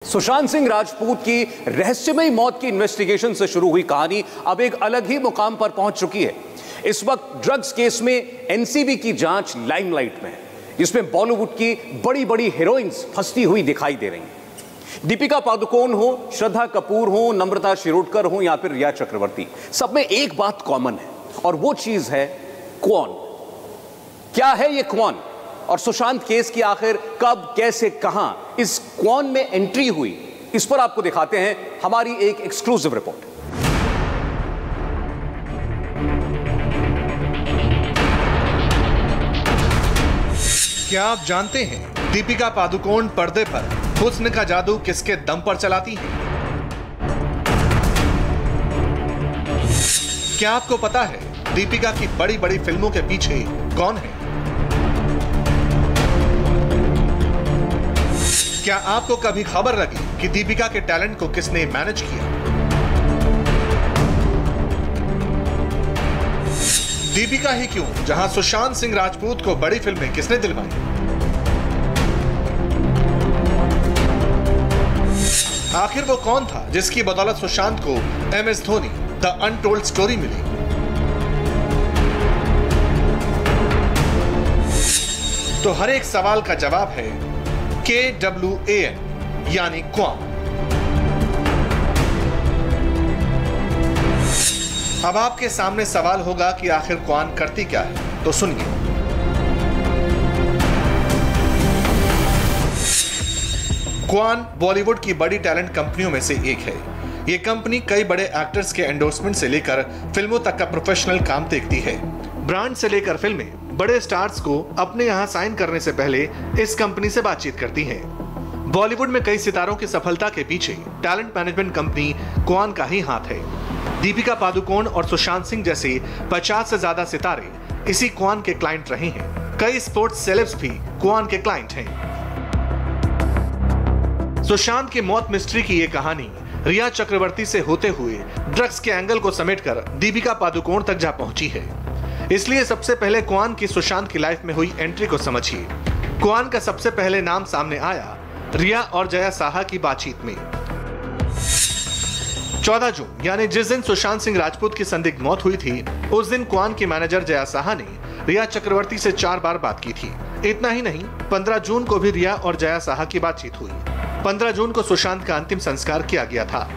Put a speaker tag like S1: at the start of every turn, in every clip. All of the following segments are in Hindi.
S1: सुशांत सिंह राजपूत की रहस्यमयी मौत की इन्वेस्टिगेशन से शुरू हुई कहानी अब एक अलग ही मुकाम पर पहुंच चुकी है। इस वक्त ड्रग्स केस में एनसीबी की जांच लाइमलाइट में है, जिसमें बॉलीवुड की बड़ी बड़ी हीरोइंस फंसती हुई दिखाई दे रही हैं। दीपिका पादुकोण हो, श्रद्धा कपूर हो, नम्रता शिरोडकर हो या फिर रिया चक्रवर्ती, सब में एक बात कॉमन है और वो चीज है क्वान। क्या है ये क्वान और सुशांत केस की आखिर कब, कैसे, कहां इस क्वान में एंट्री हुई, इस पर आपको दिखाते हैं हमारी एक एक्सक्लूसिव रिपोर्ट।
S2: क्या आप जानते हैं दीपिका पादुकोण पर्दे पर हुस्न का जादू किसके दम पर चलाती हैं? क्या आपको पता है दीपिका की बड़ी बड़ी फिल्मों के पीछे कौन है? क्या आपको कभी खबर लगी कि दीपिका के टैलेंट को किसने मैनेज किया? दीपिका ही क्यों, जहां सुशांत सिंह राजपूत को बड़ी फिल्में किसने दिलवाई? आखिर वो कौन था जिसकी बदौलत सुशांत को MS Dhoni the untold story मिली? तो हर एक सवाल का जवाब है KWAN यानी क्वान। अब आपके सामने सवाल होगा कि आखिर क्वान करती क्या है, तो सुनिए। क्वान बॉलीवुड की बड़ी टैलेंट कंपनियों में से एक है। ये कंपनी कई बड़े एक्टर्स के एंडोर्समेंट से लेकर फिल्मों तक का प्रोफेशनल काम देखती है। ब्रांड से लेकर फिल्में बड़े स्टार्स को अपने यहां साइन करने से पहले इस कंपनी से बातचीत करती हैं। बॉलीवुड में कई सितारों की सफलता के पीछे टैलेंट मैनेजमेंट कंपनी क्वान का ही हाथ है। दीपिका पादुकोण और सुशांत सिंह जैसे 50 से ज्यादा सितारे इसी क्वान के क्लाइंट रहे हैं। कई स्पोर्ट्स सेलेब्स भी क्वान के क्लाइंट हैं। सुशांत की मौत मिस्ट्री की ये कहानी रिया चक्रवर्ती से होते हुए ड्रग्स के एंगल को समेटकर दीपिका पादुकोण तक जा पहुंची है। इसलिए सबसे पहले क्वान की सुशांत की लाइफ में हुई एंट्री को समझिए। क्वान का सबसे पहले नाम सामने आया रिया और जया साहा की बातचीत में। 14 जून यानी जिस दिन सुशांत सिंह राजपूत की संदिग्ध मौत हुई थी, उस दिन क्वान की मैनेजर जया साहा ने रिया चक्रवर्ती से 4 बार बात की थी। इतना ही नहीं, 15 जून को भी रिया और जया साहा की बातचीत हुई। 15 जून को सुशांत का अंतिम संस्कार किया गया था।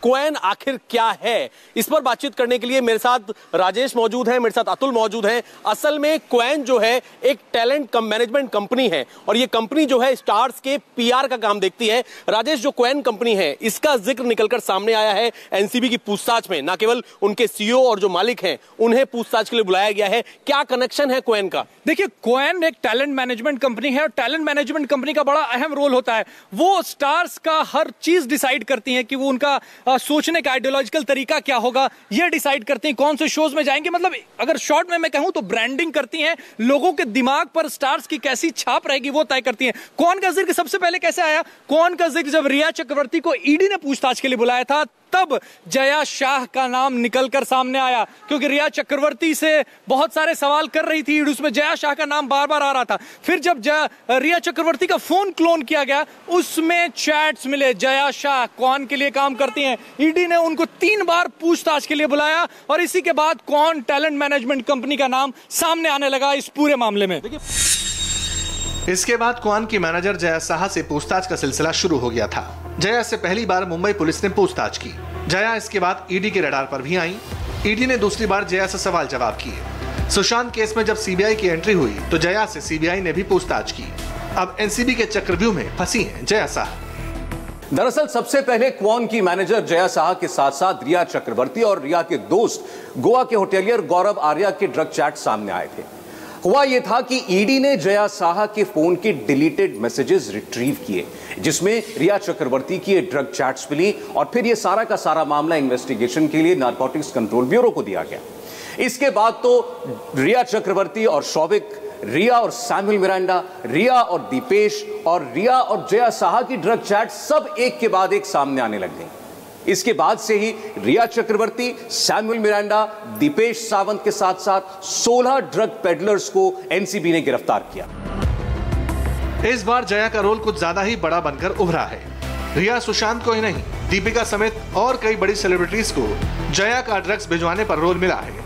S3: क्वान आखिर क्या है, इस पर बातचीत करने के लिए मेरे साथ राजेश मौजूद है, मेरे साथ अतुल मौजूद है। असल में क्वान जो है एक टैलेंट मैनेजमेंट कंपनी है और ये कंपनी जो है स्टार्स के PR का काम देखती है। राजेश, जो क्वान कंपनी है इसका जिक्र निकलकर सामने आया है एनसीबी की पूछताछ में। न केवल उनके CEO और जो मालिक हैं उन्हें पूछताछ के लिए बुलाया गया है। क्या कनेक्शन है क्वान का?
S4: देखिए, क्वान एक टैलेंट मैनेजमेंट कंपनी है और टैलेंट मैनेजमेंट कंपनी का बड़ा अहम रोल होता है। वो स्टार्स का हर चीज डिसाइड करती है कि वो उनका सोचने का आइडियोलॉजिकल तरीका क्या होगा, ये डिसाइड करती हैं कौन से शोज में जाएंगे। मतलब अगर शॉर्ट में मैं कहूं तो ब्रांडिंग करती हैं, लोगों के दिमाग पर स्टार्स की कैसी छाप रहेगी वो तय करती हैं। क्वान का जिक्र सबसे पहले कैसे आया? क्वान का जिक्र जब रिया चक्रवर्ती को ईडी ने पूछताछ के लिए बुलाया था, तब जया शाह का नाम निकलकर सामने आया, क्योंकि रिया चक्रवर्ती से बहुत सारे सवाल कर रही थी, उसमें जया शाह का नाम बार बार आ रहा था। फिर जब रिया चक्रवर्ती का फोन क्लोन किया गया, उसमें चैट्स मिले, जया शाह क्वान के लिए काम करती हैं। ईडी ने उनको 3 बार पूछताछ के लिए बुलाया और इसी के बाद क्वान टैलेंट मैनेजमेंट कंपनी का नाम सामने आने लगा इस पूरे मामले में।
S2: इसके बाद क्वान की मैनेजर जया साहा से पूछताछ का सिलसिला शुरू हो गया था। जया से पहली बार मुंबई पुलिस ने पूछताछ की। जया इसके बाद ईडी के रडार पर भी आई। ईडी ने दूसरी बार जया से सवाल जवाब किए। सुशांत केस में जब CBI की एंट्री हुई तो जया से CBI ने भी पूछताछ की। अब NCB के चक्रव्यूह में फंसी हैं जया साहा।
S1: दरअसल सबसे पहले क्वान की मैनेजर जया साहा के साथ साथ रिया चक्रवर्ती और रिया के दोस्त गोवा के होटेलियर गौरव आर्या के ड्रग चैट सामने आए थे। हुआ यह था कि ईडी ने जया साहा के फोन के डिलीटेड मैसेजेस रिट्रीव किए, जिसमें रिया चक्रवर्ती की ड्रग चैट्स मिली और फिर यह सारा का सारा मामला इन्वेस्टिगेशन के लिए नारकोटिक्स कंट्रोल ब्यूरो को दिया गया। इसके बाद तो रिया चक्रवर्ती और शौविक, रिया और सैमुअल मिरांडा, रिया और दीपेश और रिया और जया साहा की ड्रग चैट सब एक के बाद एक सामने आने लग गई। इसके बाद से ही रिया चक्रवर्ती, सैमुअल मिरांडा, दीपेश सावंत के साथ साथ 16 ड्रग पेडलर्स को एनसीबी ने गिरफ्तार किया।
S2: इस बार जया का रोल कुछ ज्यादा ही बड़ा बनकर उभरा है। रिया सुशांत को ही नहीं, दीपिका समेत और कई बड़ी सेलिब्रिटीज को जया का ड्रग्स भिजवाने पर रोल मिला है।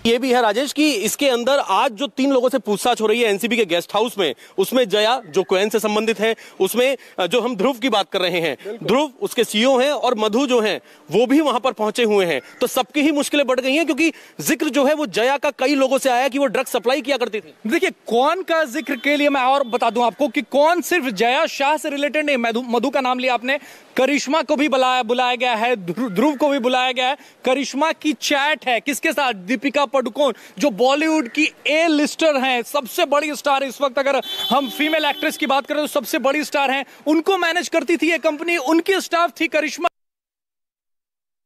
S3: ये भी है राजेश कि इसके अंदर आज जो 3 लोगों से पूछताछ हो रही है एनसीबी के गेस्ट हाउस में, उसमें जया जो क्वेन से संबंधित है, उसमें जो हम ध्रुव की बात कर रहे हैं, ध्रुव उसके सीईओ हैं और मधु जो हैं वो भी वहां पर पहुंचे हुए हैं। तो सबकी ही मुश्किलें बढ़ गई हैं क्योंकि जिक्र जो है वो जया का कई लोगों से आया कि वो ड्रग्स सप्लाई किया करती थी।
S4: देखिए कौन का जिक्र के लिए मैं और बता दूं आपको कि कौन सिर्फ जया शाह से रिलेटेड नहीं, मधु का नाम लिया आपने, करिश्मा को भी बुलाया गया है, ध्रुव को भी बुलाया गया है। करिश्मा की चैट है किसके साथ? दीपिका पादुकोण, जो बॉलीवुड की ए लिस्टर हैं, सबसे बड़ी स्टार इस वक्त। अगर हम फीमेल एक्ट्रेस की बात करें तो सबसे बड़ी स्टार हैं, उनको मैनेज करती थी ये कंपनी, उनकी स्टाफ थी करिश्मा।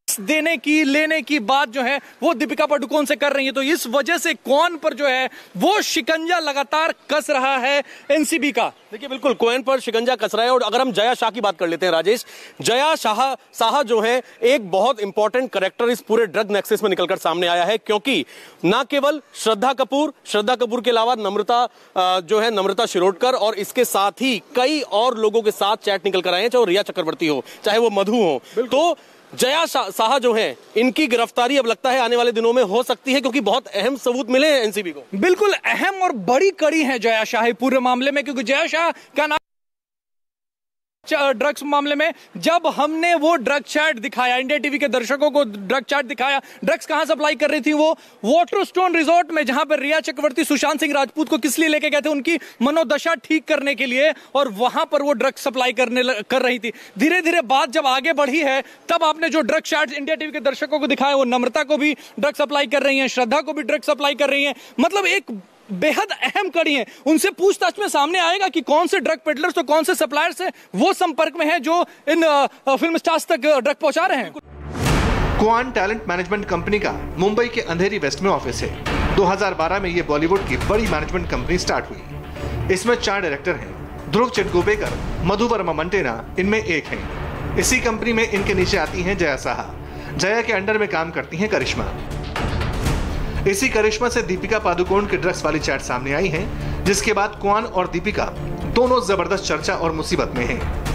S4: देने की लेने की बात जो है वो दीपिका पादुकोण से कर रही है। तो इस वजह से कौन पर जो है वो शिकंजा लगातार कस रहा है एनसीबी का।
S3: देखिए बिल्कुल कोएन पर शिकंजा कस रहा है। और अगर हम जया शाह की बात कर लेते हैं राजेश, जया शाह जो है एक बहुत इंपॉर्टेंट कैरेक्टर इस पूरे ड्रग नेक्सस में निकलकर सामने आया है, क्योंकि ना केवल श्रद्धा कपूर के अलावा नम्रता शिरोडकर और इसके साथ ही कई और लोगों के साथ चैट निकल कर आए हैं, चाहे वो रिया चक्रवर्ती हो चाहे वो मधु हो। तो जया शाह जो है इनकी गिरफ्तारी अब लगता है आने वाले दिनों में हो सकती है, क्योंकि बहुत अहम सबूत मिले हैं एनसीबी को।
S4: बिल्कुल अहम और बड़ी कड़ी है जया शाह पूरे मामले में, क्योंकि जया शाह का नाम ड्रग्स मामले में जब हमने वो ड्रग चैट दिखाया, इंडिया टीवी के दर्शकों को ड्रग चैट दिखाया, ड्रग्स कहां सप्लाई कर रही थी वो वाटरस्टोन रिजॉर्ट में, जहां पर रिया चक्रवर्ती सुशांत सिंह राजपूत को किस लिए लेके गए थे? उनकी मनोदशा ठीक करने के लिए, और वहां पर वो ड्रग्स सप्लाई कर रही थी। धीरे धीरे बात जब आगे बढ़ी है तब आपने जो ड्रग चैट इंडिया टीवी के दर्शकों को दिखाया, वो नम्रता को भी ड्रग सप्लाई कर रही है, श्रद्धा को भी ड्रग सप्लाई कर रही है। मतलब एक बेहद अहम कड़ी है। उनसे पूछताछ में सामने आएगा कि कौन से ड्रग पेडलर्स तो कौन से सप्लायर्स हैं वो संपर्क में है जो इन फिल्म स्टार्स तक ड्रग पहुंचा रहे हैं।
S2: क्वान टैलेंट मैनेजमेंट कंपनी का मुंबई के अंधेरी वेस्ट में ऑफिस है। 2012 में ये बॉलीवुड की बड़ी मैनेजमेंट कंपनी स्टार्ट हुई। इसमें 4 डायरेक्टर हैं, ध्रुव चिटगोबेकर, मधु वर्मा मंटेना इनमें एक हैं। इसी कंपनी में इनके नीचे आती हैं जया शाह। जया के अंडर में काम करती हैं करिश्मा। इसी करिश्मा से दीपिका पादुकोण की ड्रग्स वाली चैट सामने आई है, जिसके बाद क्वान और दीपिका दोनों जबरदस्त चर्चा और मुसीबत में हैं।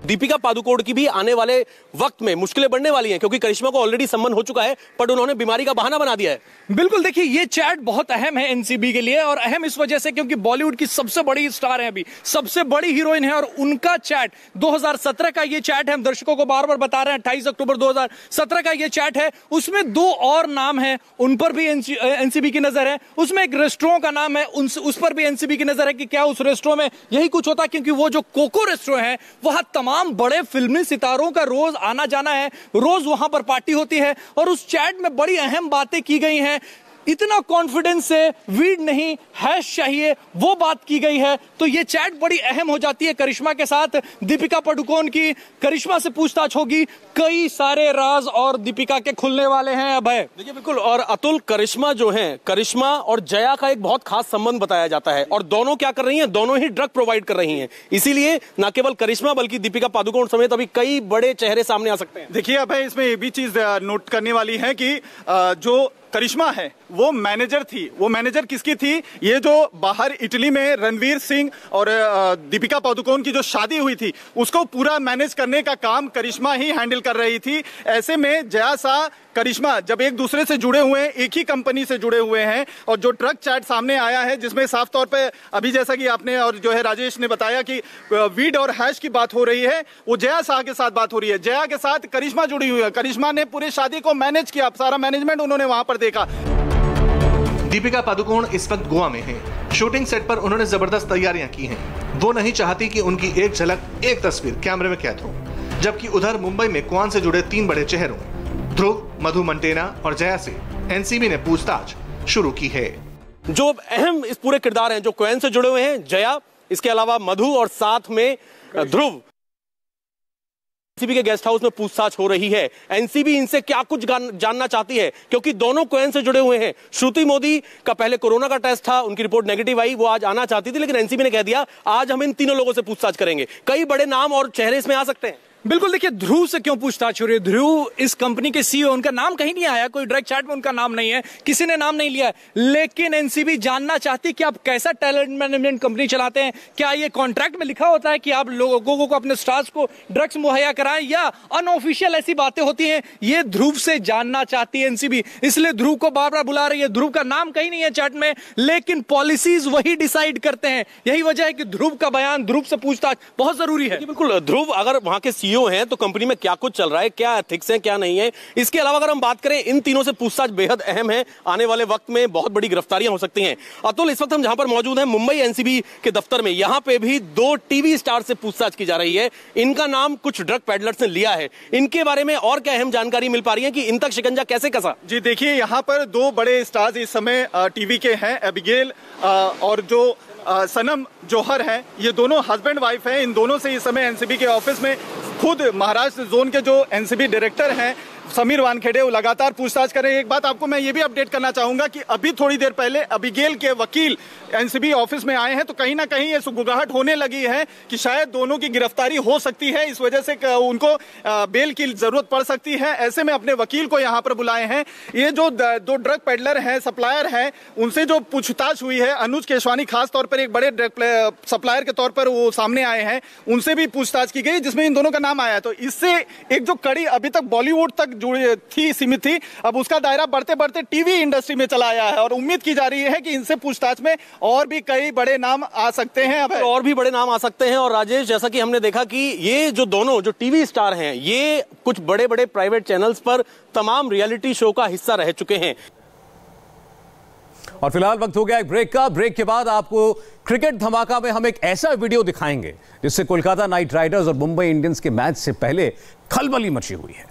S3: दीपिका पादुकोण की भी आने वाले वक्त में मुश्किलें बढ़ने वाली हैं, क्योंकि करिश्मा को ऑलरेडी सम्मन हो चुका है, पर उन्होंने बीमारी का बहाना बना दिया है।
S4: बिल्कुल, देखिए ये चैट बहुत अहम है एनसीबी के लिए, और अहम इस वजह से क्योंकि बॉलीवुड की सबसे बड़ी स्टार है, अभी सबसे बड़ी हीरोइन है, और उनका चैट 2017 का ये चैट है। हम दर्शकों को बार बार बता रहे हैं 28 अक्टूबर 2017 का ये चैट है। उसमें 2 और नाम है, उन पर भी एनसीबी की नजर है। उसमें एक रेस्टोरेंट का नाम है, उस पर भी एनसीबी की नजर है कि क्या उस रेस्टोरेंट में यही कुछ होता, क्योंकि वो जो कोको रेस्टोरेंट है वहां तमाम बड़े फिल्मी सितारों का रोज आना जाना है, रोज वहां पर पार्टी होती है, और उस चैट में बड़ी अहम बातें की गई हैं। इतना कॉन्फिडेंस से वीड नहीं हैश चाहिए वो बात की गई है। तो ये चैट बड़ी अहम हो जाती है करिश्मा के साथ। दीपिका पादुकोण की करिश्मा से पूछताछ होगी, कई सारे राज और दीपिका के खुलने वाले हैं अब है।
S3: देखिए बिल्कुल, और अतुल करिश्मा और जया का एक बहुत खास संबंध बताया जाता है, और दोनों क्या कर रही हैं? दोनों ही ड्रग प्रोवाइड कर रही हैं। इसीलिए न केवल करिश्मा बल्कि दीपिका पादुकोण समेत अभी कई बड़े चेहरे सामने आ सकते हैं।
S5: देखिए अब इसमें ये भी चीज नोट करने वाली है कि जो करिश्मा है वो मैनेजर थी। वो मैनेजर किसकी थी? ये जो बाहर इटली में रणवीर सिंह और दीपिका पादुकोण की जो शादी हुई थी उसको पूरा मैनेज करने का काम करिश्मा ही हैंडल कर रही थी। ऐसे में जया शाह करिश्मा जब एक दूसरे से जुड़े हुए हैं, एक ही कंपनी से जुड़े हुए हैं, और जो ड्रग चैट सामने आया है जिसमें साफ तौर पे अभी जैसा कि आपने और जो है राजेश ने बताया कि वीड और हैश की बात हो रही है, वो जया शाह के साथ बात हो रही है। जया के साथ करिश्मा जुड़ी हुई है। करिश्मा ने पूरी शादी को मैनेज किया, सारा मैनेजमेंट उन्होंने वहां पर देखा।
S2: दीपिका पादुकोण इस वक्त गोवा में है। शूटिंग सेट पर उन्होंने जबरदस्त तैयारियां की हैं। वो नहीं चाहती कि उनकी एक झलक, एक तस्वीर कैमरे में कैद हो। जबकि उधर मुंबई में क्वान से जुड़े 3 बड़े चेहरों ध्रुव, मधु मंटेना और जया से एनसीबी ने पूछताछ शुरू की है।
S3: जो अहम इस पूरे किरदार हैं जो क्वान से जुड़े हुए हैं, जया, इसके अलावा मधु और साथ में ध्रुव, एनसीबी के गेस्ट हाउस में पूछताछ हो रही है। एनसीबी इनसे क्या कुछ जानना चाहती है, क्योंकि दोनों क्वेन से जुड़े हुए हैं। श्रुति मोदी का पहले कोरोना का टेस्ट था, उनकी रिपोर्ट नेगेटिव आई, वो आज आना चाहती थी, लेकिन एनसीबी ने कह दिया आज हम इन तीनों लोगों से पूछताछ करेंगे। कई बड़े नाम और चेहरे इसमें आ सकते हैं।
S4: बिल्कुल, देखिए ध्रुव से क्यों पूछताछ हो रही है? ध्रुव इस कंपनी के सीईओ, उनका नाम कहीं नहीं आया, कोई डायरेक्ट चैट में उनका नाम नहीं है, किसी ने नाम नहीं लिया है। लेकिन एनसीबी जानना चाहती कि आप कैसा टैलेंट मैनेजमेंट कंपनी चलाते हैं। क्या ये कॉन्ट्रैक्ट में लिखा होता है कि आप लोगों को, अपने स्टार्स को ड्रग्स मुहैया कराएं, या अनऑफिशियल ऐसी बातें होती हैं? ये ध्रुव से जानना चाहती है एनसीबी, इसलिए ध्रुव को बार बार बुला रही है। ध्रुव का नाम कहीं नहीं है चैट में, लेकिन पॉलिसीज वही डिसाइड करते हैं। यही वजह है कि ध्रुव का बयान, ध्रुव से पूछताछ बहुत जरूरी है।
S3: बिल्कुल, ध्रुव अगर वहां के सीईओ हैं तो कंपनी में क्या कुछ चल रहा है, क्या एथिक्स है, क्या नहीं है। इसके अलावा अगर हम बात करें, इन तीनों से पूछताछ बेहद अहम है। आने वाले वक्त में बहुत बड़ी गिरफ्तारियां हो सकती हैं। अतुल, इस वक्त हम जहां पर मौजूद हैं मुंबई एनसीबी के दफ्तर में, यहां पे भी 2 टीवी स्टार से पूछताछ की जा रही है। इनका नाम कुछ ड्रग पैडलर्स ने लिया है। इनके बारे में और क्या अहम जानकारी मिल पा रही है कि इन तक शिकंजा कैसे कसा?
S5: जी देखिए, यहाँ पर 2 बड़े स्टार्स इस समय टीवी के हैं, एबिगेल और जो सनम जौहर हैं। ये दोनों हस्बैंड वाइफ हैं। इन दोनों से इस समय एनसीबी के ऑफिस में खुद महाराष्ट्र जोन के जो एनसीबी डायरेक्टर हैं समीर वानखेड़े, वो लगातार पूछताछ कर रहे हैं। एक बात आपको मैं ये भी अपडेट करना चाहूंगा कि अभी थोड़ी देर पहले अबिगेल के वकील एनसीबी ऑफिस में आए हैं, तो कहीं ना कहीं ये सुगबुगाहट होने लगी है कि शायद दोनों की गिरफ्तारी हो सकती है। इस वजह से उनको बेल की जरूरत पड़ सकती है। ऐसे में अपने वकील को यहाँ पर बुलाए हैं। ये जो 2 ड्रग पेडलर हैं, सप्लायर हैं, उनसे जो पूछताछ हुई है, अनुज केशवानी खास तौर पर एक बड़े ड्रग सप्लायर के तौर पर वो सामने आए हैं, उनसे भी पूछताछ की गई जिसमें इन दोनों का नाम आया। तो इससे एक जो कड़ी अभी तक बॉलीवुड तक जुड़ी थी, सीमित थी, अब उसका दायरा बढ़ते बढ़ते टीवी इंडस्ट्री में चला आया है और उम्मीद की जा रही है कि इनसे पूछताछ में और भी कई बड़े नाम आ सकते हैं। अब
S3: और भी बड़े नाम आ सकते हैं। और राजेश, जैसा कि हमने देखा कि ये जो दोनों जो टीवी स्टार हैं, ये कुछ बड़े बड़े प्राइवेट चैनल्स पर तमाम रियलिटी शो का हिस्सा रह चुके हैं।
S1: और फिलहाल वक्त हो गया एक ब्रेक का। ब्रेक के बाद आपको क्रिकेट धमाका में हम एक ऐसा वीडियो दिखाएंगे जिससे कोलकाता नाइट राइडर्स और मुंबई इंडियंस के मैच से पहले खलबली मची हुई है।